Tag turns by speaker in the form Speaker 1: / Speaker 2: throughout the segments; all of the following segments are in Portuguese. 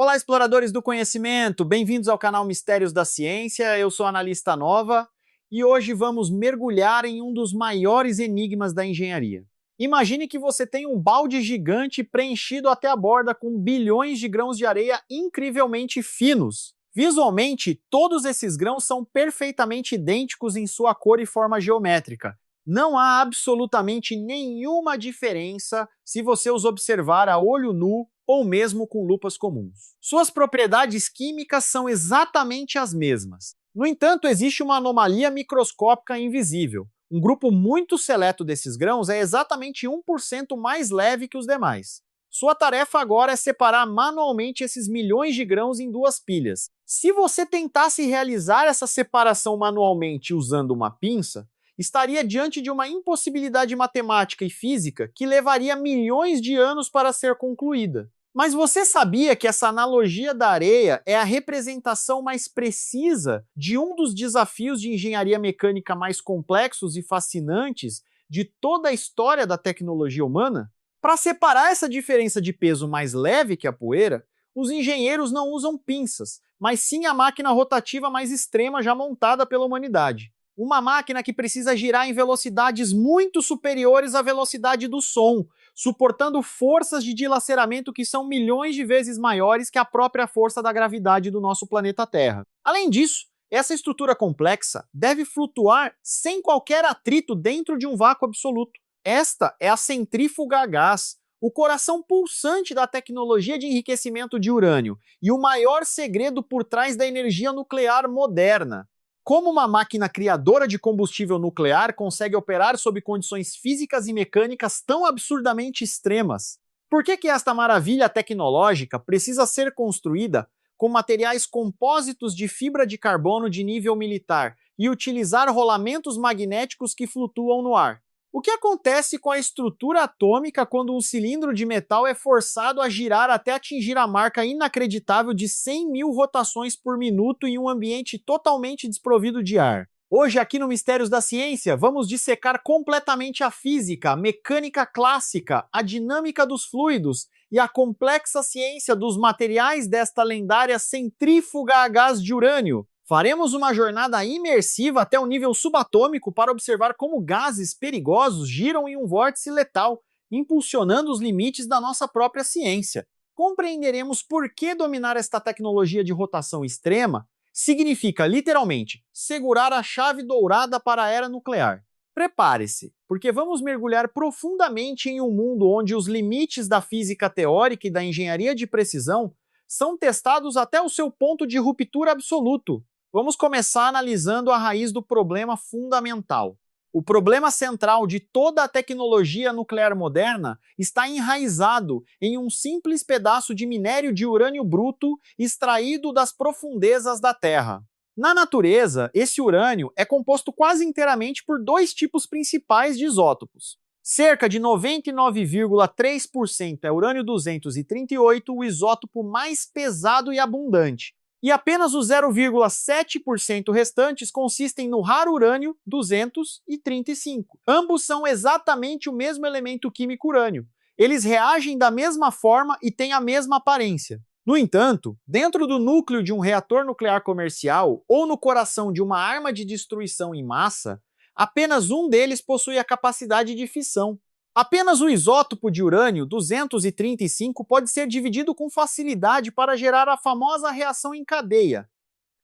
Speaker 1: Olá, exploradores do conhecimento! Bem-vindos ao canal Mistérios da Ciência. Eu sou a Analista Nova e hoje vamos mergulhar em um dos maiores enigmas da engenharia. Imagine que você tem um balde gigante preenchido até a borda com bilhões de grãos de areia incrivelmente finos. Visualmente, todos esses grãos são perfeitamente idênticos em sua cor e forma geométrica. Não há absolutamente nenhuma diferença se você os observar a olho nu ou mesmo com lupas comuns. Suas propriedades químicas são exatamente as mesmas. No entanto, existe uma anomalia microscópica invisível. Um grupo muito seleto desses grãos é exatamente 1% mais leve que os demais. Sua tarefa agora é separar manualmente esses milhões de grãos em duas pilhas. Se você tentasse realizar essa separação manualmente usando uma pinça, estaria diante de uma impossibilidade matemática e física que levaria milhões de anos para ser concluída. Mas você sabia que essa analogia da areia é a representação mais precisa de um dos desafios de engenharia mecânica mais complexos e fascinantes de toda a história da tecnologia humana? Para separar essa diferença de peso mais leve que a poeira, os engenheiros não usam pinças, mas sim a máquina rotativa mais extrema já montada pela humanidade. Uma máquina que precisa girar em velocidades muito superiores à velocidade do som, suportando forças de dilaceramento que são milhões de vezes maiores que a própria força da gravidade do nosso planeta Terra. Além disso, essa estrutura complexa deve flutuar sem qualquer atrito dentro de um vácuo absoluto. Esta é a centrífuga a gás, o coração pulsante da tecnologia de enriquecimento de urânio e o maior segredo por trás da energia nuclear moderna. Como uma máquina criadora de combustível nuclear consegue operar sob condições físicas e mecânicas tão absurdamente extremas? Por que esta maravilha tecnológica precisa ser construída com materiais compósitos de fibra de carbono de nível militar e utilizar rolamentos magnéticos que flutuam no ar? O que acontece com a estrutura atômica quando um cilindro de metal é forçado a girar até atingir a marca inacreditável de 100 mil rotações por minuto em um ambiente totalmente desprovido de ar? Hoje, aqui no Mistérios da Ciência, vamos dissecar completamente a física, a mecânica clássica, a dinâmica dos fluidos e a complexa ciência dos materiais desta lendária centrífuga a gás de urânio. Faremos uma jornada imersiva até o nível subatômico para observar como gases perigosos giram em um vórtice letal, impulsionando os limites da nossa própria ciência. Compreenderemos por que dominar esta tecnologia de rotação extrema significa, literalmente, segurar a chave dourada para a era nuclear. Prepare-se, porque vamos mergulhar profundamente em um mundo onde os limites da física teórica e da engenharia de precisão são testados até o seu ponto de ruptura absoluto. Vamos começar analisando a raiz do problema fundamental. O problema central de toda a tecnologia nuclear moderna está enraizado em um simples pedaço de minério de urânio bruto extraído das profundezas da Terra. Na natureza, esse urânio é composto quase inteiramente por dois tipos principais de isótopos. Cerca de 99,3% é urânio-238, o isótopo mais pesado e abundante. E apenas os 0,7% restantes consistem no raro urânio-235. Ambos são exatamente o mesmo elemento químico urânio. Eles reagem da mesma forma e têm a mesma aparência. No entanto, dentro do núcleo de um reator nuclear comercial ou no coração de uma arma de destruição em massa, apenas um deles possui a capacidade de fissão. Apenas o isótopo de urânio 235 pode ser dividido com facilidade para gerar a famosa reação em cadeia,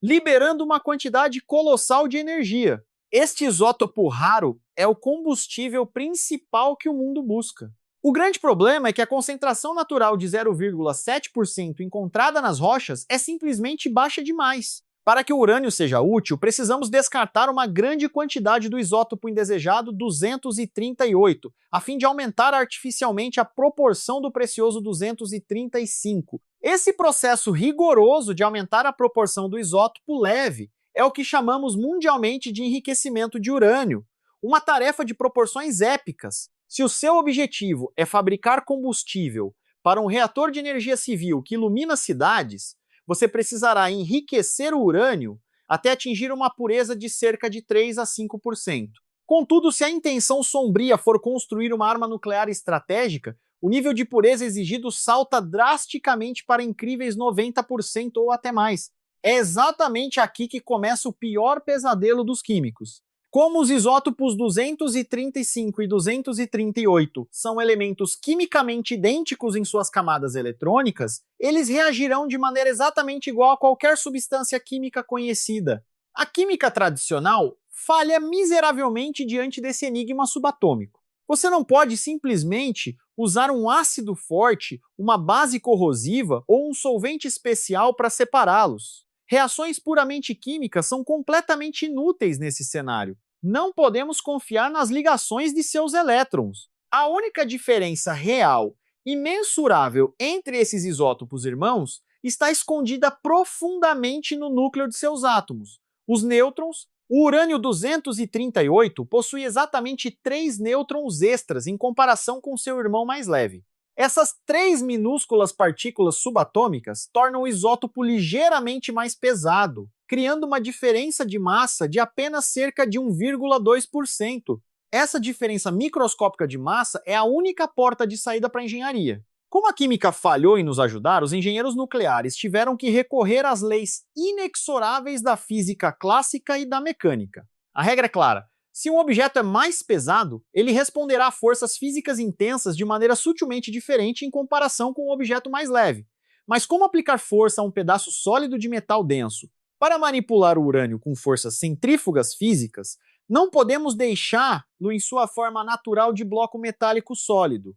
Speaker 1: liberando uma quantidade colossal de energia. Este isótopo raro é o combustível principal que o mundo busca. O grande problema é que a concentração natural de 0,7% encontrada nas rochas é simplesmente baixa demais. Para que o urânio seja útil, precisamos descartar uma grande quantidade do isótopo indesejado 238, a fim de aumentar artificialmente a proporção do precioso 235. Esse processo rigoroso de aumentar a proporção do isótopo leve é o que chamamos mundialmente de enriquecimento de urânio, uma tarefa de proporções épicas. Se o seu objetivo é fabricar combustível para um reator de energia civil que ilumina cidades, você precisará enriquecer o urânio até atingir uma pureza de cerca de 3 a 5%. Contudo, se a intenção sombria for construir uma arma nuclear estratégica, o nível de pureza exigido salta drasticamente para incríveis 90% ou até mais. É exatamente aqui que começa o pior pesadelo dos químicos. Como os isótopos 235 e 238 são elementos quimicamente idênticos em suas camadas eletrônicas, eles reagirão de maneira exatamente igual a qualquer substância química conhecida. A química tradicional falha miseravelmente diante desse enigma subatômico. Você não pode simplesmente usar um ácido forte, uma base corrosiva ou um solvente especial para separá-los. Reações puramente químicas são completamente inúteis nesse cenário. Não podemos confiar nas ligações de seus elétrons. A única diferença real e mensurável entre esses isótopos irmãos está escondida profundamente no núcleo de seus átomos. Os nêutrons. O urânio 238 possui exatamente 3 nêutrons extras em comparação com seu irmão mais leve. Essas 3 minúsculas partículas subatômicas tornam o isótopo ligeiramente mais pesado, criando uma diferença de massa de apenas cerca de 1,2%. Essa diferença microscópica de massa é a única porta de saída para a engenharia. Como a química falhou em nos ajudar, os engenheiros nucleares tiveram que recorrer às leis inexoráveis da física clássica e da mecânica. A regra é clara: se um objeto é mais pesado, ele responderá a forças físicas intensas de maneira sutilmente diferente em comparação com um objeto mais leve. Mas como aplicar força a um pedaço sólido de metal denso para manipular o urânio com forças centrífugas físicas, não podemos deixá-lo em sua forma natural de bloco metálico sólido.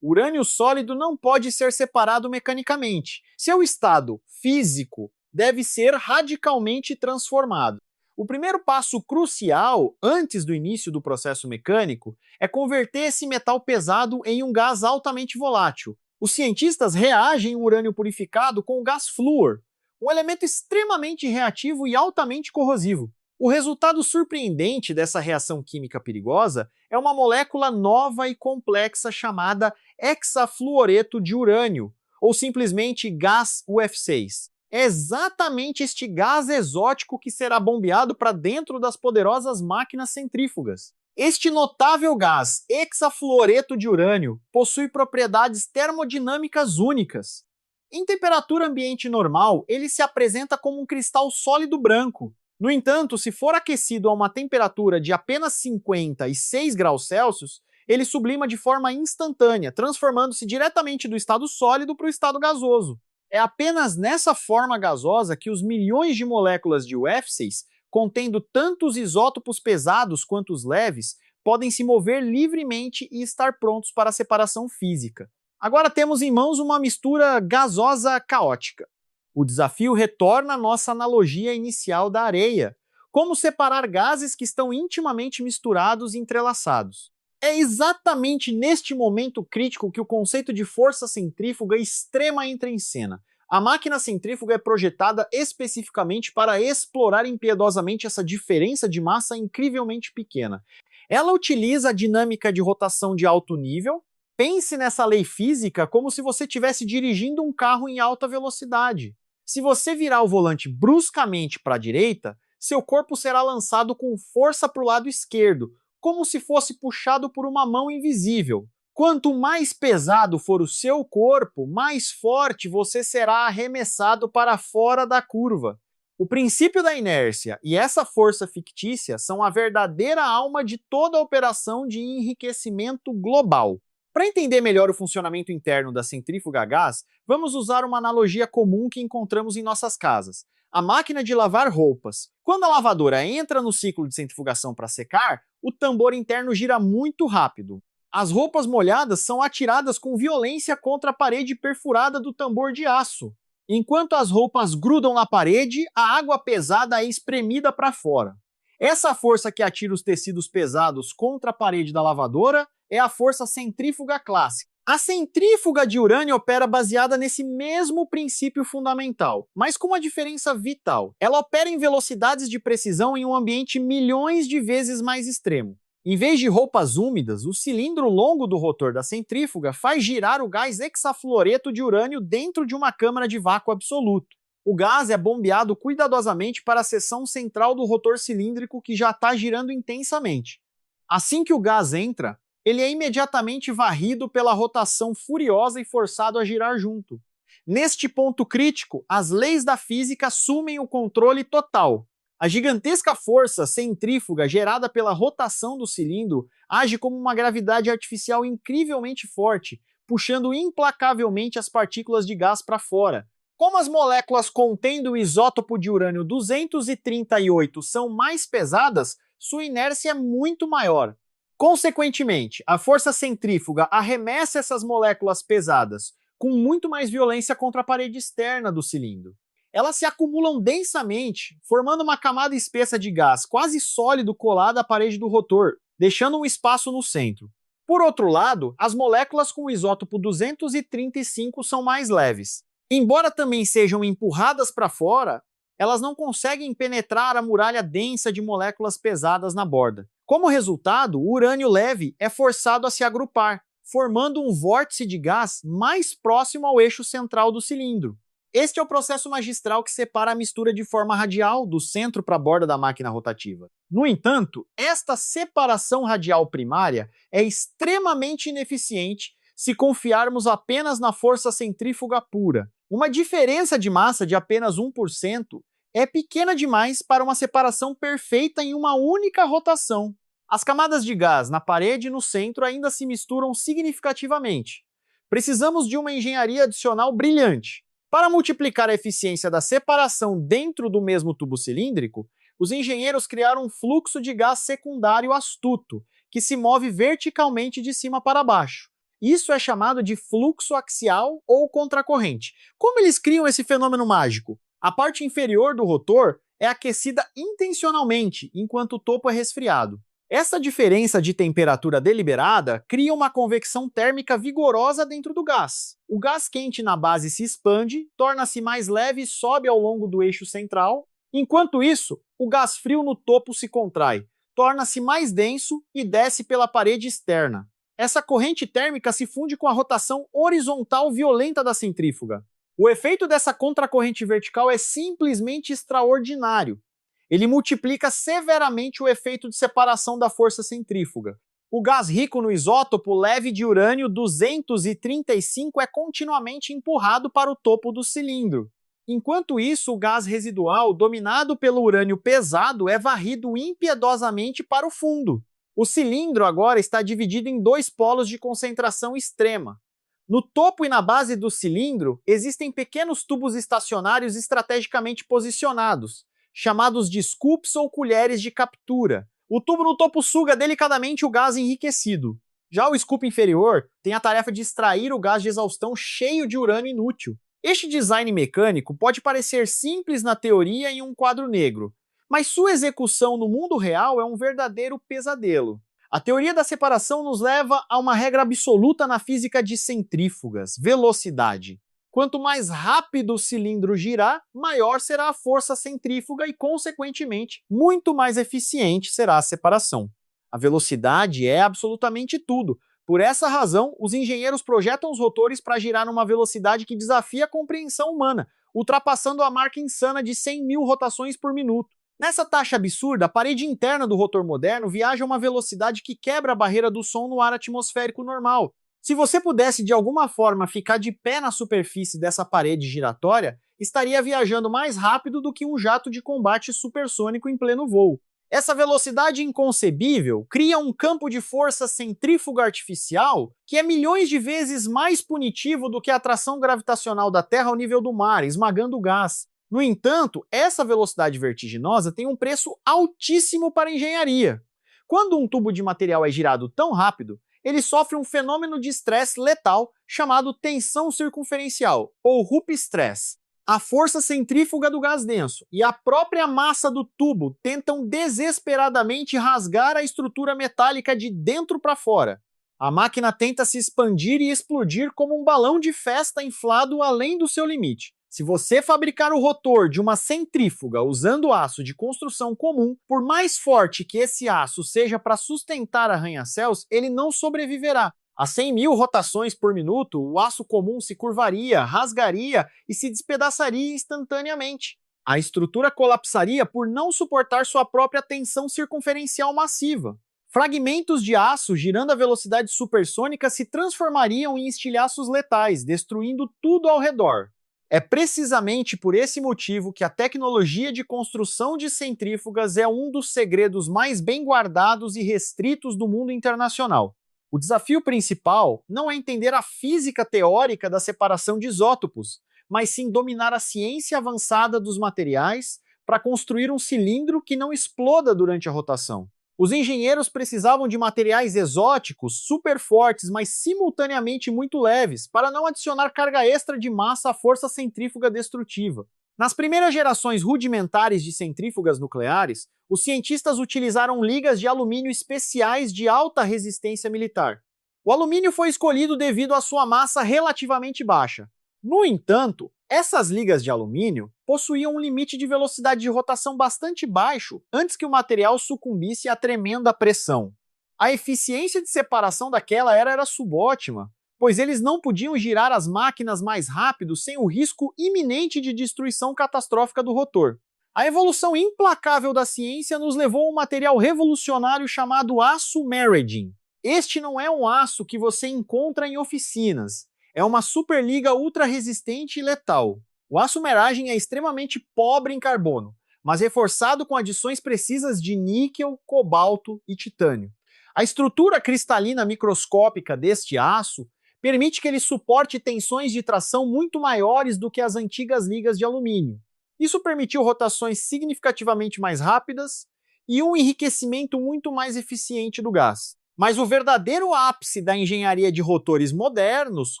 Speaker 1: O urânio sólido não pode ser separado mecanicamente. Seu estado físico deve ser radicalmente transformado. O primeiro passo crucial, antes do início do processo mecânico, é converter esse metal pesado em um gás altamente volátil. Os cientistas reagem o urânio purificado com o gás flúor, um elemento extremamente reativo e altamente corrosivo. O resultado surpreendente dessa reação química perigosa é uma molécula nova e complexa chamada hexafluoreto de urânio, ou simplesmente gás UF6. É exatamente este gás exótico que será bombeado para dentro das poderosas máquinas centrífugas. Este notável gás, hexafluoreto de urânio, possui propriedades termodinâmicas únicas. Em temperatura ambiente normal, ele se apresenta como um cristal sólido branco. No entanto, se for aquecido a uma temperatura de apenas 56 graus Celsius, ele sublima de forma instantânea, transformando-se diretamente do estado sólido para o estado gasoso. É apenas nessa forma gasosa que os milhões de moléculas de UF6, contendo tanto os isótopos pesados quanto os leves, podem se mover livremente e estar prontos para a separação física. Agora temos em mãos uma mistura gasosa caótica. O desafio retorna à nossa analogia inicial da areia. Como separar gases que estão intimamente misturados e entrelaçados? É exatamente neste momento crítico que o conceito de força centrífuga extrema entra em cena. A máquina centrífuga é projetada especificamente para explorar impiedosamente essa diferença de massa incrivelmente pequena. Ela utiliza a dinâmica de rotação de alto nível. Pense nessa lei física como se você estivesse dirigindo um carro em alta velocidade. Se você virar o volante bruscamente para a direita, seu corpo será lançado com força para o lado esquerdo, como se fosse puxado por uma mão invisível. Quanto mais pesado for o seu corpo, mais forte você será arremessado para fora da curva. O princípio da inércia e essa força fictícia são a verdadeira alma de toda a operação de enriquecimento global. Para entender melhor o funcionamento interno da centrífuga a gás, vamos usar uma analogia comum que encontramos em nossas casas: a máquina de lavar roupas. Quando a lavadora entra no ciclo de centrifugação para secar, o tambor interno gira muito rápido. As roupas molhadas são atiradas com violência contra a parede perfurada do tambor de aço. Enquanto as roupas grudam na parede, a água pesada é espremida para fora. Essa força que atira os tecidos pesados contra a parede da lavadora é a força centrífuga clássica. A centrífuga de urânio opera baseada nesse mesmo princípio fundamental, mas com uma diferença vital. Ela opera em velocidades de precisão em um ambiente milhões de vezes mais extremo. Em vez de roupas úmidas, o cilindro longo do rotor da centrífuga faz girar o gás hexafluoreto de urânio dentro de uma câmara de vácuo absoluto. O gás é bombeado cuidadosamente para a seção central do rotor cilíndrico que já está girando intensamente. Assim que o gás entra, ele é imediatamente varrido pela rotação furiosa e forçado a girar junto. Neste ponto crítico, as leis da física assumem o controle total. A gigantesca força centrífuga gerada pela rotação do cilindro age como uma gravidade artificial incrivelmente forte, puxando implacavelmente as partículas de gás para fora. Como as moléculas contendo o isótopo de urânio 238 são mais pesadas, sua inércia é muito maior. Consequentemente, a força centrífuga arremessa essas moléculas pesadas com muito mais violência contra a parede externa do cilindro. Elas se acumulam densamente, formando uma camada espessa de gás quase sólido colada à parede do rotor, deixando um espaço no centro. Por outro lado, as moléculas com o isótopo 235 são mais leves. Embora também sejam empurradas para fora, elas não conseguem penetrar a muralha densa de moléculas pesadas na borda. Como resultado, o urânio leve é forçado a se agrupar, formando um vórtice de gás mais próximo ao eixo central do cilindro. Este é o processo magistral que separa a mistura de forma radial do centro para a borda da máquina rotativa. No entanto, esta separação radial primária é extremamente ineficiente se confiarmos apenas na força centrífuga pura. Uma diferença de massa de apenas 1% é pequena demais para uma separação perfeita em uma única rotação. As camadas de gás na parede e no centro ainda se misturam significativamente. Precisamos de uma engenharia adicional brilhante. Para multiplicar a eficiência da separação dentro do mesmo tubo cilíndrico, os engenheiros criaram um fluxo de gás secundário astuto, que se move verticalmente de cima para baixo. Isso é chamado de fluxo axial ou contracorrente. Como eles criam esse fenômeno mágico? A parte inferior do rotor é aquecida intencionalmente, enquanto o topo é resfriado. Essa diferença de temperatura deliberada cria uma convecção térmica vigorosa dentro do gás. O gás quente na base se expande, torna-se mais leve e sobe ao longo do eixo central. Enquanto isso, o gás frio no topo se contrai, torna-se mais denso e desce pela parede externa. Essa corrente térmica se funde com a rotação horizontal violenta da centrífuga. O efeito dessa contracorrente vertical é simplesmente extraordinário. Ele multiplica severamente o efeito de separação da força centrífuga. O gás rico no isótopo leve de urânio 235 é continuamente empurrado para o topo do cilindro. Enquanto isso, o gás residual, dominado pelo urânio pesado, é varrido impiedosamente para o fundo. O cilindro agora está dividido em dois polos de concentração extrema. No topo e na base do cilindro, existem pequenos tubos estacionários estrategicamente posicionados, chamados de scoops ou colheres de captura. O tubo no topo suga delicadamente o gás enriquecido. Já o scoop inferior tem a tarefa de extrair o gás de exaustão cheio de urânio inútil. Este design mecânico pode parecer simples na teoria em um quadro negro, mas sua execução no mundo real é um verdadeiro pesadelo. A teoria da separação nos leva a uma regra absoluta na física de centrífugas: velocidade. Quanto mais rápido o cilindro girar, maior será a força centrífuga e, consequentemente, muito mais eficiente será a separação. A velocidade é absolutamente tudo. Por essa razão, os engenheiros projetam os rotores para girar numa velocidade que desafia a compreensão humana, ultrapassando a marca insana de 100.000 rotações por minuto. Nessa taxa absurda, a parede interna do rotor moderno viaja a uma velocidade que quebra a barreira do som no ar atmosférico normal. Se você pudesse de alguma forma ficar de pé na superfície dessa parede giratória, estaria viajando mais rápido do que um jato de combate supersônico em pleno voo. Essa velocidade inconcebível cria um campo de força centrífuga artificial que é milhões de vezes mais punitivo do que a atração gravitacional da Terra ao nível do mar, esmagando o gás. No entanto, essa velocidade vertiginosa tem um preço altíssimo para a engenharia. Quando um tubo de material é girado tão rápido, ele sofre um fenômeno de estresse letal chamado tensão circunferencial, ou Hoop stress. A força centrífuga do gás denso e a própria massa do tubo tentam desesperadamente rasgar a estrutura metálica de dentro para fora. A máquina tenta se expandir e explodir como um balão de festa inflado além do seu limite. Se você fabricar o rotor de uma centrífuga usando aço de construção comum, por mais forte que esse aço seja para sustentar arranha-céus, ele não sobreviverá. A 100.000 rotações por minuto, o aço comum se curvaria, rasgaria e se despedaçaria instantaneamente. A estrutura colapsaria por não suportar sua própria tensão circunferencial massiva. Fragmentos de aço girando a velocidade supersônica se transformariam em estilhaços letais, destruindo tudo ao redor. É precisamente por esse motivo que a tecnologia de construção de centrífugas é um dos segredos mais bem guardados e restritos do mundo internacional. O desafio principal não é entender a física teórica da separação de isótopos, mas sim dominar a ciência avançada dos materiais para construir um cilindro que não exploda durante a rotação. Os engenheiros precisavam de materiais exóticos, super fortes, mas simultaneamente muito leves, para não adicionar carga extra de massa à força centrífuga destrutiva. Nas primeiras gerações rudimentares de centrífugas nucleares, os cientistas utilizaram ligas de alumínio especiais de alta resistência militar. O alumínio foi escolhido devido à sua massa relativamente baixa. No entanto, essas ligas de alumínio possuíam um limite de velocidade de rotação bastante baixo antes que o material sucumbisse à tremenda pressão. A eficiência de separação daquela era subótima, pois eles não podiam girar as máquinas mais rápido sem o risco iminente de destruição catastrófica do rotor. A evolução implacável da ciência nos levou a um material revolucionário chamado aço Meridian. Este não é um aço que você encontra em oficinas. É uma superliga ultra resistente e letal. O aço Meridian é extremamente pobre em carbono, mas reforçado com adições precisas de níquel, cobalto e titânio. A estrutura cristalina microscópica deste aço permite que ele suporte tensões de tração muito maiores do que as antigas ligas de alumínio. Isso permitiu rotações significativamente mais rápidas e um enriquecimento muito mais eficiente do gás. Mas o verdadeiro ápice da engenharia de rotores modernos,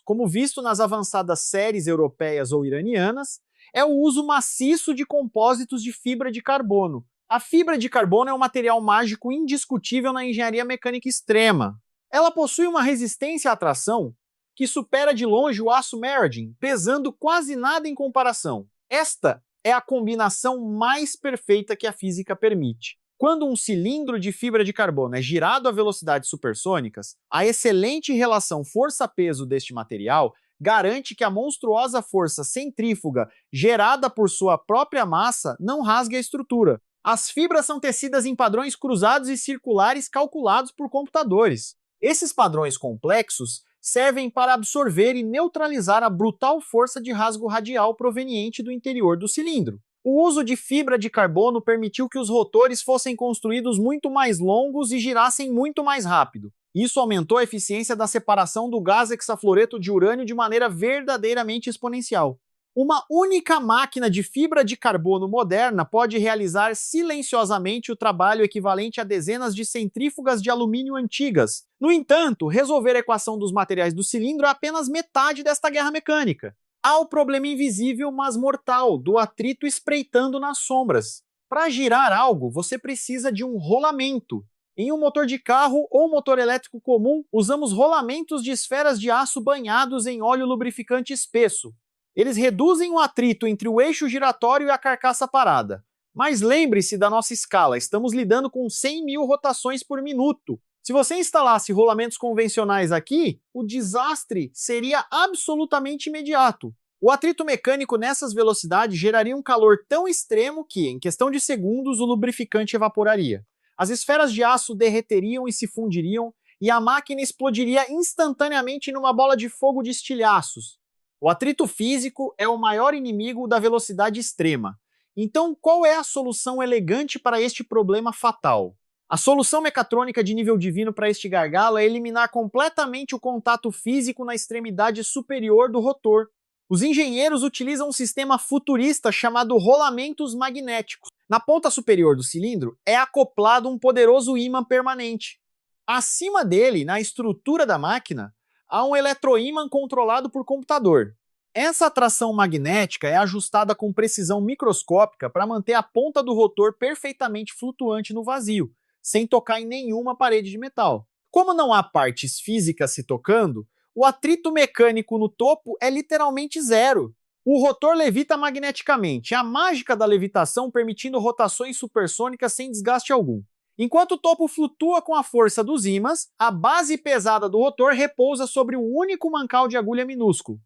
Speaker 1: como visto nas avançadas séries europeias ou iranianas, é o uso maciço de compósitos de fibra de carbono. A fibra de carbono é um material mágico indiscutível na engenharia mecânica extrema. Ela possui uma resistência à tração que supera de longe o aço Meridian, pesando quase nada em comparação. Esta é a combinação mais perfeita que a física permite. Quando um cilindro de fibra de carbono é girado a velocidades supersônicas, a excelente relação força-peso deste material garante que a monstruosa força centrífuga gerada por sua própria massa não rasgue a estrutura. As fibras são tecidas em padrões cruzados e circulares calculados por computadores. Esses padrões complexos servem para absorver e neutralizar a brutal força de rasgo radial proveniente do interior do cilindro. O uso de fibra de carbono permitiu que os rotores fossem construídos muito mais longos e girassem muito mais rápido. Isso aumentou a eficiência da separação do gás hexafluoreto de urânio de maneira verdadeiramente exponencial. Uma única máquina de fibra de carbono moderna pode realizar silenciosamente o trabalho equivalente a dezenas de centrífugas de alumínio antigas. No entanto, resolver a equação dos materiais do cilindro é apenas metade desta guerra mecânica. Há o problema invisível, mas mortal, do atrito espreitando nas sombras. Para girar algo, você precisa de um rolamento. Em um motor de carro ou motor elétrico comum, usamos rolamentos de esferas de aço banhados em óleo lubrificante espesso. Eles reduzem o atrito entre o eixo giratório e a carcaça parada. Mas lembre-se da nossa escala, estamos lidando com 100 mil rotações por minuto. Se você instalasse rolamentos convencionais aqui, o desastre seria absolutamente imediato. O atrito mecânico nessas velocidades geraria um calor tão extremo que, em questão de segundos, o lubrificante evaporaria. As esferas de aço derreteriam e se fundiriam, e a máquina explodiria instantaneamente numa bola de fogo de estilhaços. O atrito físico é o maior inimigo da velocidade extrema. Então, qual é a solução elegante para este problema fatal? A solução mecatrônica de nível divino para este gargalo é eliminar completamente o contato físico na extremidade superior do rotor. Os engenheiros utilizam um sistema futurista chamado rolamentos magnéticos. Na ponta superior do cilindro é acoplado um poderoso ímã permanente. Acima dele, na estrutura da máquina, há um eletroímã controlado por computador. Essa atração magnética é ajustada com precisão microscópica para manter a ponta do rotor perfeitamente flutuante no vazio, sem tocar em nenhuma parede de metal. Como não há partes físicas se tocando, o atrito mecânico no topo é literalmente zero. O rotor levita magneticamente, a mágica da levitação permitindo rotações supersônicas sem desgaste algum. Enquanto o topo flutua com a força dos ímãs, a base pesada do rotor repousa sobre um único mancal de agulha minúsculo.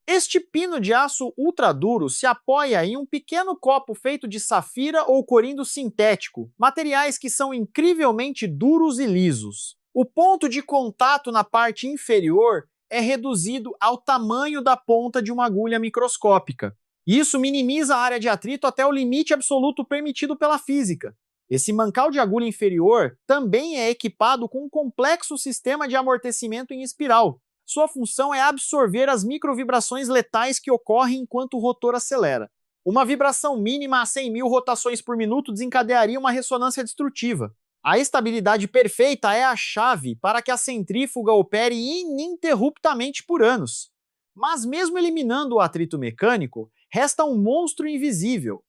Speaker 1: Este pino de aço ultraduro se apoia em um pequeno copo feito de safira ou corindo sintético, materiais que são incrivelmente duros e lisos. O ponto de contato na parte inferior é reduzido ao tamanho da ponta de uma agulha microscópica. Isso minimiza a área de atrito até o limite absoluto permitido pela física. Esse mancal de agulha inferior também é equipado com um complexo sistema de amortecimento em espiral. Sua função é absorver as microvibrações letais que ocorrem enquanto o rotor acelera. Uma vibração mínima a 100.000 rotações por minuto desencadearia uma ressonância destrutiva. A estabilidade perfeita é a chave para que a centrífuga opere ininterruptamente por anos. Mas mesmo eliminando o atrito mecânico, resta um monstro invisível: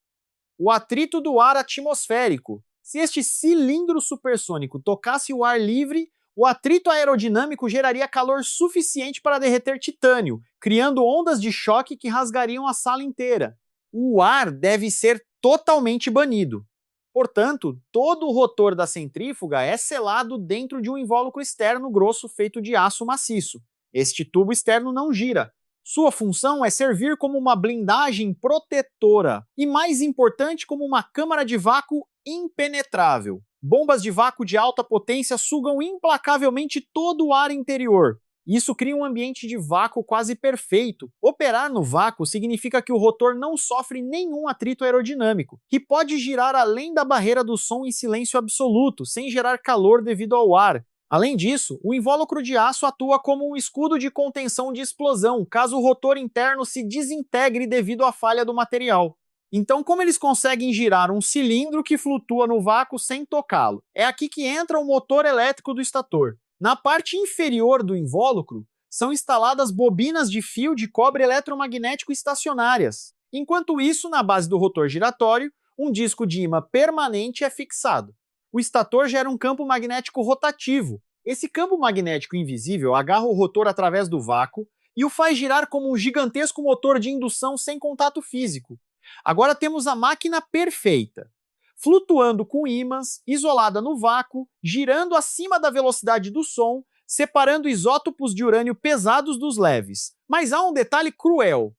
Speaker 1: o atrito do ar atmosférico. Se este cilindro supersônico tocasse o ar livre, o atrito aerodinâmico geraria calor suficiente para derreter titânio, criando ondas de choque que rasgariam a sala inteira. O ar deve ser totalmente banido. Portanto, todo o rotor da centrífuga é selado dentro de um invólucro externo grosso feito de aço maciço. Este tubo externo não gira. Sua função é servir como uma blindagem protetora e, mais importante, como uma câmara de vácuo impenetrável. Bombas de vácuo de alta potência sugam implacavelmente todo o ar interior. Isso cria um ambiente de vácuo quase perfeito. Operar no vácuo significa que o rotor não sofre nenhum atrito aerodinâmico, que pode girar além da barreira do som em silêncio absoluto, sem gerar calor devido ao ar. Além disso, o invólucro de aço atua como um escudo de contenção de explosão, caso o rotor interno se desintegre devido à falha do material. Então, como eles conseguem girar um cilindro que flutua no vácuo sem tocá-lo? É aqui que entra o motor elétrico do estator. Na parte inferior do invólucro, são instaladas bobinas de fio de cobre eletromagnético estacionárias. Enquanto isso, na base do rotor giratório, um disco de ímã permanente é fixado. O estator gera um campo magnético rotativo. Esse campo magnético invisível agarra o rotor através do vácuo e o faz girar como um gigantesco motor de indução sem contato físico. Agora temos a máquina perfeita, flutuando com ímãs, isolada no vácuo, girando acima da velocidade do som, separando isótopos de urânio pesados dos leves. Mas há um detalhe cruel: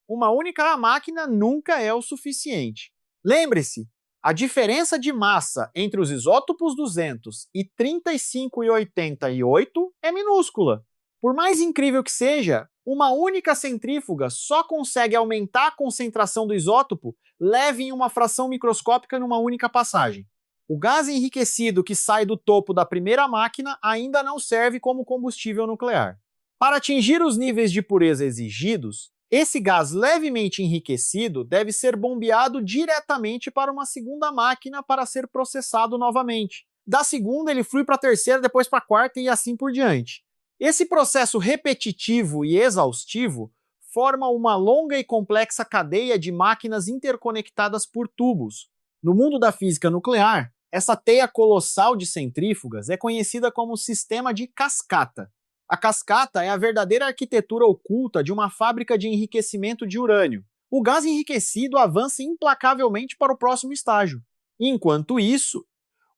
Speaker 1: uma única máquina nunca é o suficiente. Lembre-se, a diferença de massa entre os isótopos 200 e 35,88 é minúscula. Por mais incrível que seja, uma única centrífuga só consegue aumentar a concentração do isótopo leve em uma fração microscópica numa única passagem. O gás enriquecido que sai do topo da primeira máquina ainda não serve como combustível nuclear. Para atingir os níveis de pureza exigidos, esse gás levemente enriquecido deve ser bombeado diretamente para uma segunda máquina para ser processado novamente. Da segunda ele flui para a terceira, depois para a quarta e assim por diante. Esse processo repetitivo e exaustivo forma uma longa e complexa cadeia de máquinas interconectadas por tubos. No mundo da física nuclear, essa teia colossal de centrífugas é conhecida como sistema de cascata. A cascata é a verdadeira arquitetura oculta de uma fábrica de enriquecimento de urânio. O gás enriquecido avança implacavelmente para o próximo estágio. Enquanto isso,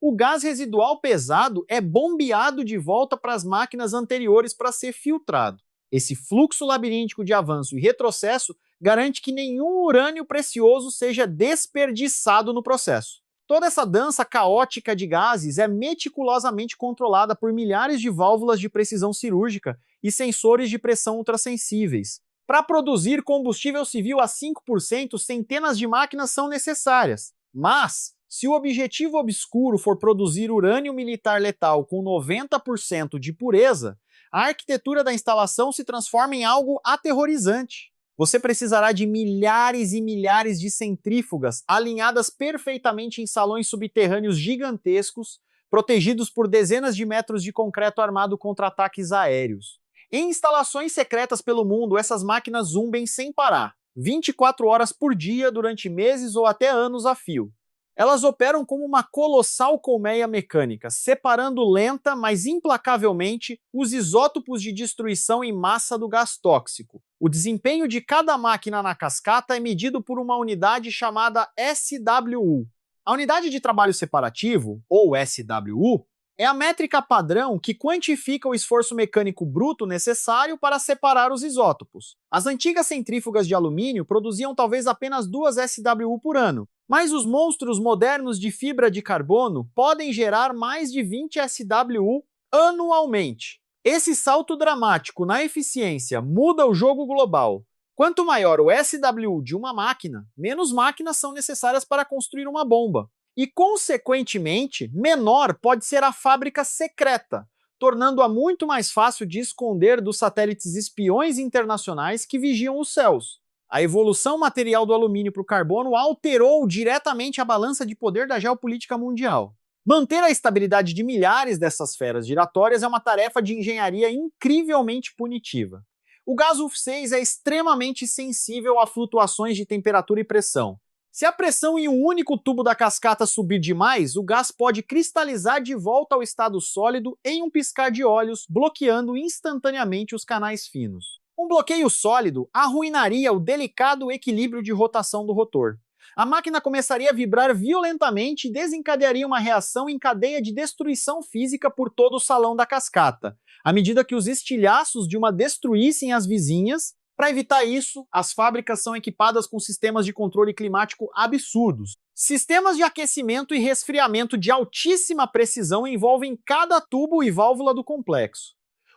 Speaker 1: o gás residual pesado é bombeado de volta para as máquinas anteriores para ser filtrado. Esse fluxo labiríntico de avanço e retrocesso garante que nenhum urânio precioso seja desperdiçado no processo. Toda essa dança caótica de gases é meticulosamente controlada por milhares de válvulas de precisão cirúrgica e sensores de pressão ultrassensíveis. Para produzir combustível civil a 5%, centenas de máquinas são necessárias. Mas, se o objetivo obscuro for produzir urânio militar letal com 90% de pureza, a arquitetura da instalação se transforma em algo aterrorizante. Você precisará de milhares e milhares de centrífugas alinhadas perfeitamente em salões subterrâneos gigantescos, protegidos por dezenas de metros de concreto armado contra ataques aéreos. Em instalações secretas pelo mundo, essas máquinas zumbem sem parar, 24 horas por dia durante meses ou até anos a fio. Elas operam como uma colossal colmeia mecânica, separando lenta, mas implacavelmente, os isótopos de destruição em massa do gás tóxico. O desempenho de cada máquina na cascata é medido por uma unidade chamada SWU. A unidade de trabalho separativo, ou SWU, É a métrica padrão que quantifica o esforço mecânico bruto necessário para separar os isótopos. As antigas centrífugas de alumínio produziam talvez apenas 2 SWU por ano, mas os monstros modernos de fibra de carbono podem gerar mais de 20 SWU anualmente. Esse salto dramático na eficiência muda o jogo global. Quanto maior o SWU de uma máquina, menos máquinas são necessárias para construir uma bomba. E, consequentemente, menor pode ser a fábrica secreta, tornando-a muito mais fácil de esconder dos satélites espiões internacionais que vigiam os céus. A evolução material do alumínio para o carbono alterou diretamente a balança de poder da geopolítica mundial. Manter a estabilidade de milhares dessas feras giratórias é uma tarefa de engenharia incrivelmente punitiva. O gás UF6 é extremamente sensível a flutuações de temperatura e pressão. Se a pressão em um único tubo da cascata subir demais, o gás pode cristalizar de volta ao estado sólido em um piscar de olhos, bloqueando instantaneamente os canais finos. Um bloqueio sólido arruinaria o delicado equilíbrio de rotação do rotor. A máquina começaria a vibrar violentamente e desencadearia uma reação em cadeia de destruição física por todo o salão da cascata, à medida que os estilhaços de uma destruíssem as vizinhas. Para evitar isso, as fábricas são equipadas com sistemas de controle climático absurdos. Sistemas de aquecimento e resfriamento de altíssima precisão envolvem cada tubo e válvula do complexo.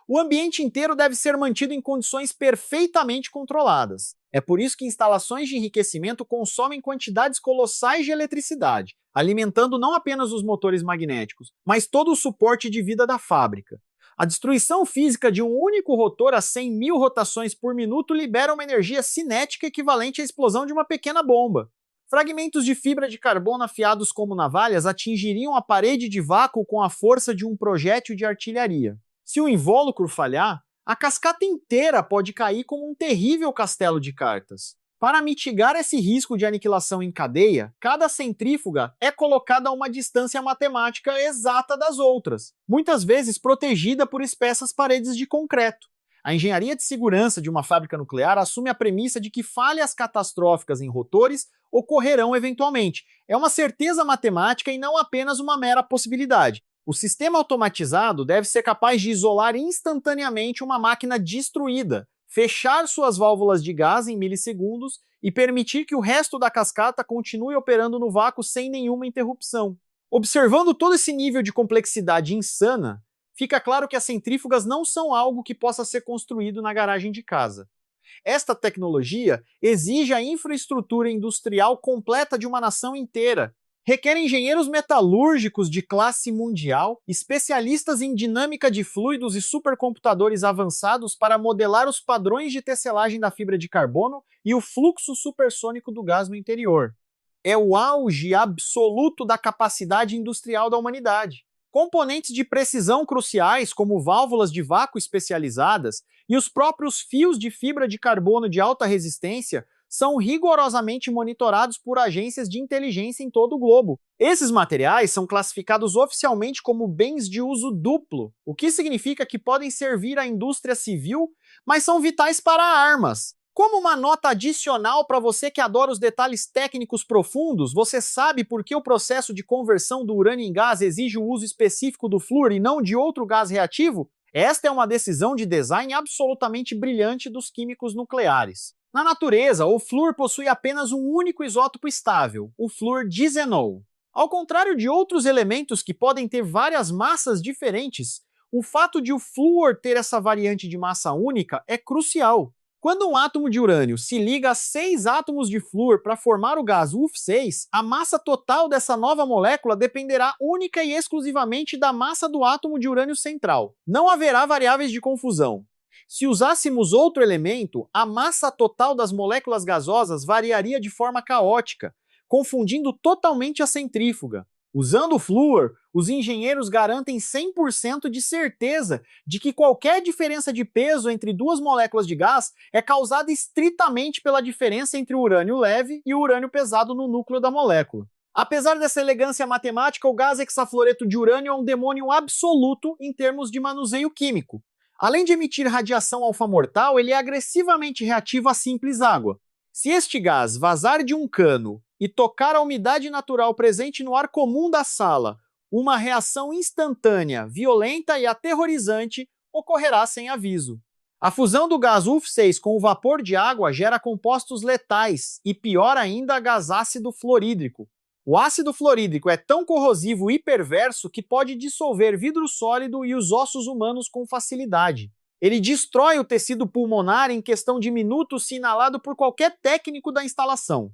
Speaker 1: O ambiente inteiro deve ser mantido em condições perfeitamente controladas. É por isso que instalações de enriquecimento consomem quantidades colossais de eletricidade, alimentando não apenas os motores magnéticos, mas todo o suporte de vida da fábrica. A destruição física de um único rotor a 100.000 rotações por minuto libera uma energia cinética equivalente à explosão de uma pequena bomba. Fragmentos de fibra de carbono afiados como navalhas atingiriam a parede de vácuo com a força de um projétil de artilharia. Se o invólucro falhar, a cascata inteira pode cair como um terrível castelo de cartas. Para mitigar esse risco de aniquilação em cadeia, cada centrífuga é colocada a uma distância matemática exata das outras, muitas vezes protegida por espessas paredes de concreto. A engenharia de segurança de uma fábrica nuclear assume a premissa de que falhas catastróficas em rotores ocorrerão eventualmente. É uma certeza matemática e não apenas uma mera possibilidade. O sistema automatizado deve ser capaz de isolar instantaneamente uma máquina destruída, fechar suas válvulas de gás em milissegundos e permitir que o resto da cascata continue operando no vácuo sem nenhuma interrupção. Observando todo esse nível de complexidade insana, fica claro que as centrífugas não são algo que possa ser construído na garagem de casa. Esta tecnologia exige a infraestrutura industrial completa de uma nação inteira. Requer engenheiros metalúrgicos de classe mundial, especialistas em dinâmica de fluidos e supercomputadores avançados para modelar os padrões de tecelagem da fibra de carbono e o fluxo supersônico do gás no interior. É o auge absoluto da capacidade industrial da humanidade. Componentes de precisão cruciais, como válvulas de vácuo especializadas e os próprios fios de fibra de carbono de alta resistência, são rigorosamente monitorados por agências de inteligência em todo o globo. Esses materiais são classificados oficialmente como bens de uso duplo, o que significa que podem servir à indústria civil, mas são vitais para armas. Como uma nota adicional para você que adora os detalhes técnicos profundos, você sabe por que o processo de conversão do urânio em gás exige o uso específico do flúor e não de outro gás reativo? Esta é uma decisão de design absolutamente brilhante dos químicos nucleares. Na natureza, o flúor possui apenas um único isótopo estável, o flúor dizenol. Ao contrário de outros elementos que podem ter várias massas diferentes, o fato de o flúor ter essa variante de massa única é crucial. Quando um átomo de urânio se liga a 6 átomos de flúor para formar o gás UF6, a massa total dessa nova molécula dependerá única e exclusivamente da massa do átomo de urânio central. Não haverá variáveis de confusão. Se usássemos outro elemento, a massa total das moléculas gasosas variaria de forma caótica, confundindo totalmente a centrífuga. Usando o flúor, os engenheiros garantem 100% de certeza de que qualquer diferença de peso entre duas moléculas de gás é causada estritamente pela diferença entre o urânio leve e o urânio pesado no núcleo da molécula. Apesar dessa elegância matemática, o gás hexafluoreto de urânio é um demônio absoluto em termos de manuseio químico. Além de emitir radiação alfa-mortal, ele é agressivamente reativo à simples água. Se este gás vazar de um cano e tocar a umidade natural presente no ar comum da sala Uma reação instantânea, violenta e aterrorizante ocorrerá sem aviso. A fusão do gás UF6 com o vapor de água gera compostos letais e, pior ainda, gás ácido fluorídrico. O ácido fluorídrico é tão corrosivo e perverso que pode dissolver vidro sólido e os ossos humanos com facilidade. Ele destrói o tecido pulmonar em questão de minutos se inalado por qualquer técnico da instalação.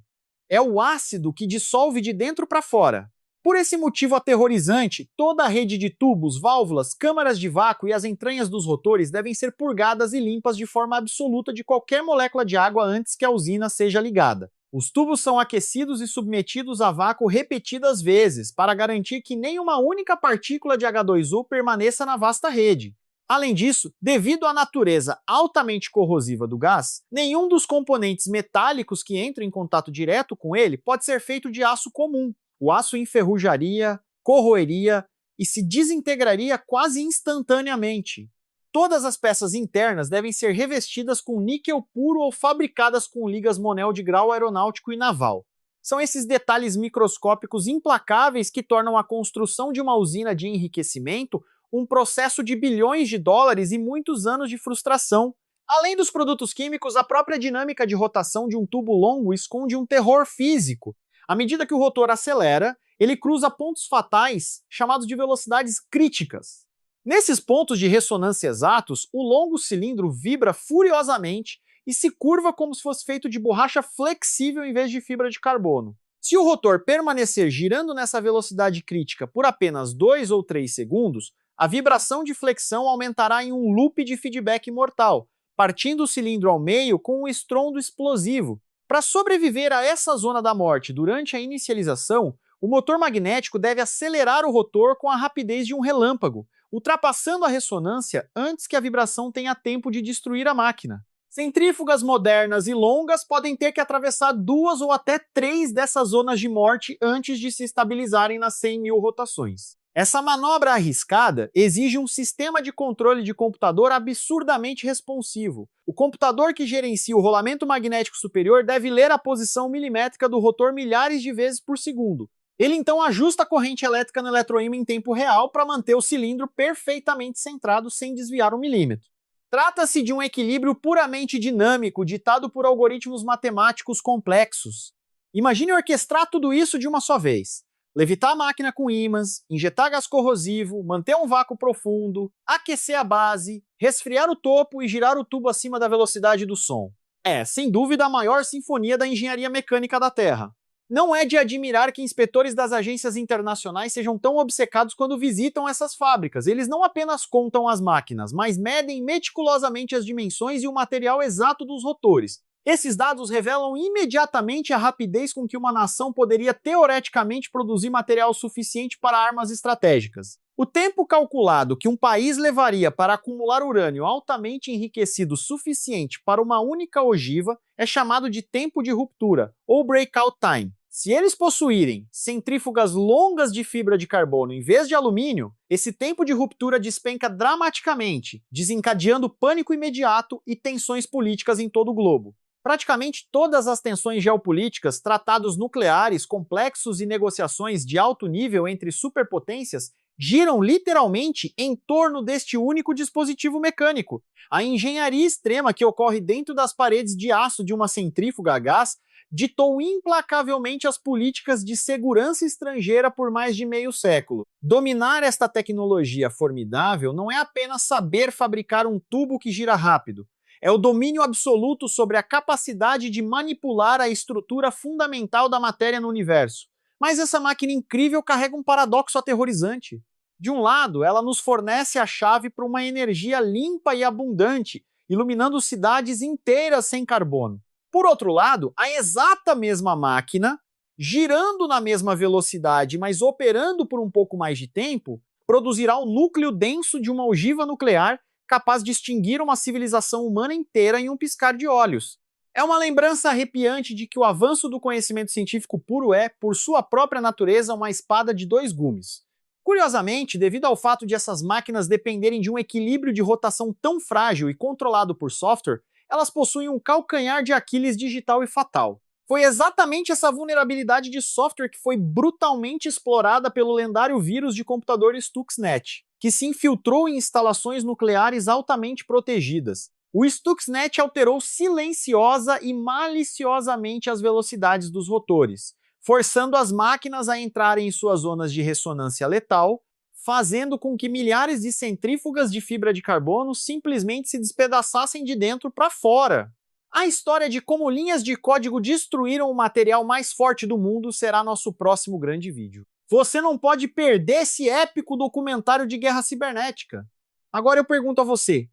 Speaker 1: É o ácido que dissolve de dentro para fora. Por esse motivo aterrorizante, toda a rede de tubos, válvulas, câmaras de vácuo e as entranhas dos rotores devem ser purgadas e limpas de forma absoluta de qualquer molécula de água antes que a usina seja ligada. Os tubos são aquecidos e submetidos a vácuo repetidas vezes, para garantir que nenhuma única partícula de H2O permaneça na vasta rede. Além disso, devido à natureza altamente corrosiva do gás, nenhum dos componentes metálicos que entram em contato direto com ele pode ser feito de aço comum. O aço enferrujaria, corroeria e se desintegraria quase instantaneamente. Todas as peças internas devem ser revestidas com níquel puro ou fabricadas com ligas Monel de grau aeronáutico e naval. São esses detalhes microscópicos implacáveis que tornam a construção de uma usina de enriquecimento um processo de bilhões de dólares e muitos anos de frustração. Além dos produtos químicos, a própria dinâmica de rotação de um tubo longo esconde um terror físico. À medida que o rotor acelera, ele cruza pontos fatais chamados de velocidades críticas. Nesses pontos de ressonância exatos, o longo cilindro vibra furiosamente e se curva como se fosse feito de borracha flexível em vez de fibra de carbono. Se o rotor permanecer girando nessa velocidade crítica por apenas 2 ou 3 segundos, a vibração de flexão aumentará em um loop de feedback mortal, partindo o cilindro ao meio com um estrondo explosivo. Para sobreviver a essa zona da morte durante a inicialização, o motor magnético deve acelerar o rotor com a rapidez de um relâmpago, ultrapassando a ressonância antes que a vibração tenha tempo de destruir a máquina. Centrífugas modernas e longas podem ter que atravessar 2 ou até 3 dessas zonas de morte antes de se estabilizarem nas 100.000 rotações. Essa manobra arriscada exige um sistema de controle de computador absurdamente responsivo. O computador que gerencia o rolamento magnético superior deve ler a posição milimétrica do rotor milhares de vezes por segundo. Ele então ajusta a corrente elétrica no eletroímã em tempo real para manter o cilindro perfeitamente centrado sem desviar um milímetro. Trata-se de um equilíbrio puramente dinâmico, ditado por algoritmos matemáticos complexos. Imagine orquestrar tudo isso de uma só vez. Levitar a máquina com ímãs, injetar gás corrosivo, manter um vácuo profundo, aquecer a base, resfriar o topo e girar o tubo acima da velocidade do som. É, sem dúvida, a maior sinfonia da engenharia mecânica da Terra. Não é de admirar que inspetores das agências internacionais sejam tão obcecados quando visitam essas fábricas. Eles não apenas contam as máquinas, mas medem meticulosamente as dimensões e o material exato dos rotores. Esses dados revelam imediatamente a rapidez com que uma nação poderia teoreticamente produzir material suficiente para armas estratégicas. O tempo calculado que um país levaria para acumular urânio altamente enriquecido suficiente para uma única ogiva é chamado de tempo de ruptura, ou breakout time. Se eles possuírem centrífugas longas de fibra de carbono em vez de alumínio, esse tempo de ruptura despenca dramaticamente, desencadeando pânico imediato e tensões políticas em todo o globo. Praticamente todas as tensões geopolíticas, tratados nucleares complexos e negociações de alto nível entre superpotências giram literalmente em torno deste único dispositivo mecânico. A engenharia extrema que ocorre dentro das paredes de aço de uma centrífuga a gás ditou implacavelmente as políticas de segurança estrangeira por mais de meio século. Dominar esta tecnologia formidável não é apenas saber fabricar um tubo que gira rápido, é o domínio absoluto sobre a capacidade de manipular a estrutura fundamental da matéria no universo. Mas essa máquina incrível carrega um paradoxo aterrorizante. De um lado, ela nos fornece a chave para uma energia limpa e abundante, iluminando cidades inteiras sem carbono. Por outro lado, a exata mesma máquina, girando na mesma velocidade, mas operando por um pouco mais de tempo, produzirá o núcleo denso de uma ogiva nuclear capaz de extinguir uma civilização humana inteira em um piscar de olhos. É uma lembrança arrepiante de que o avanço do conhecimento científico puro é, por sua própria natureza, uma espada de dois gumes. Curiosamente, devido ao fato de essas máquinas dependerem de um equilíbrio de rotação tão frágil e controlado por software, elas possuem um calcanhar de Aquiles digital e fatal. Foi exatamente essa vulnerabilidade de software que foi brutalmente explorada pelo lendário vírus de computador Stuxnet, que se infiltrou em instalações nucleares altamente protegidas. O Stuxnet alterou silenciosa e maliciosamente as velocidades dos rotores, forçando as máquinas a entrarem em suas zonas de ressonância letal, fazendo com que milhares de centrífugas de fibra de carbono simplesmente se despedaçassem de dentro para fora. A história de como linhas de código destruíram o material mais forte do mundo será nosso próximo grande vídeo. Você não pode perder esse épico documentário de guerra cibernética. Agora eu pergunto a você,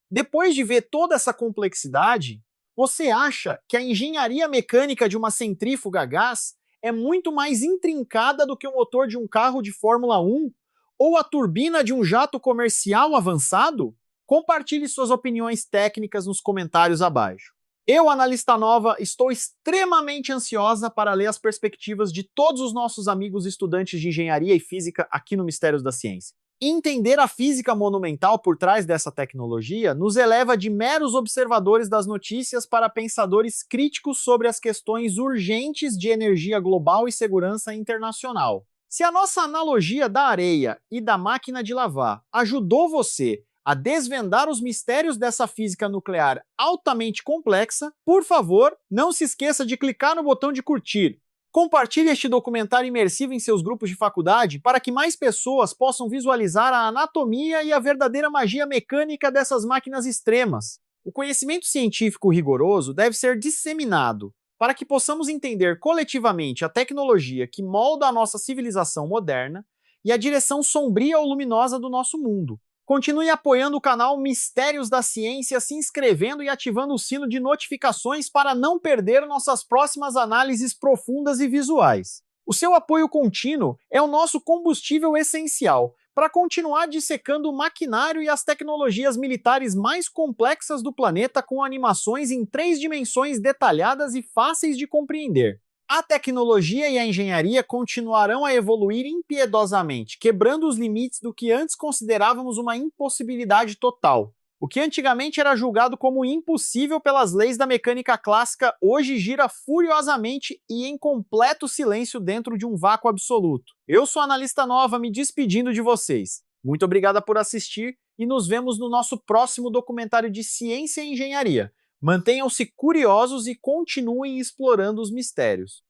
Speaker 1: depois de ver toda essa complexidade, você acha que a engenharia mecânica de uma centrífuga a gás é muito mais intrincada do que o motor de um carro de Fórmula 1 ou a turbina de um jato comercial avançado? Compartilhe suas opiniões técnicas nos comentários abaixo. Eu, analista nova, estou extremamente ansiosa para ler as perspectivas de todos os nossos amigos estudantes de engenharia e física aqui no Mistérios da Ciência. Entender a física monumental por trás dessa tecnologia nos eleva de meros observadores das notícias para pensadores críticos sobre as questões urgentes de energia global e segurança internacional. Se a nossa analogia da areia e da máquina de lavar ajudou você a desvendar os mistérios dessa física nuclear altamente complexa, por favor, não se esqueça de clicar no botão de curtir. Compartilhe este documentário imersivo em seus grupos de faculdade para que mais pessoas possam visualizar a anatomia e a verdadeira magia mecânica dessas máquinas extremas. O conhecimento científico rigoroso deve ser disseminado para que possamos entender coletivamente a tecnologia que molda a nossa civilização moderna e a direção sombria ou luminosa do nosso mundo. Continue apoiando o canal Mistérios da Ciência, se inscrevendo e ativando o sino de notificações para não perder nossas próximas análises profundas e visuais. O seu apoio contínuo é o nosso combustível essencial para continuar dissecando o maquinário e as tecnologias militares mais complexas do planeta com animações em 3 dimensões detalhadas e fáceis de compreender. A tecnologia e a engenharia continuarão a evoluir impiedosamente, quebrando os limites do que antes considerávamos uma impossibilidade total. O que antigamente era julgado como impossível pelas leis da mecânica clássica, hoje gira furiosamente e em completo silêncio dentro de um vácuo absoluto. Eu sou a Analista Nova, me despedindo de vocês. Muito obrigada por assistir e nos vemos no nosso próximo documentário de ciência e engenharia. Mantenham-se curiosos e continuem explorando os mistérios.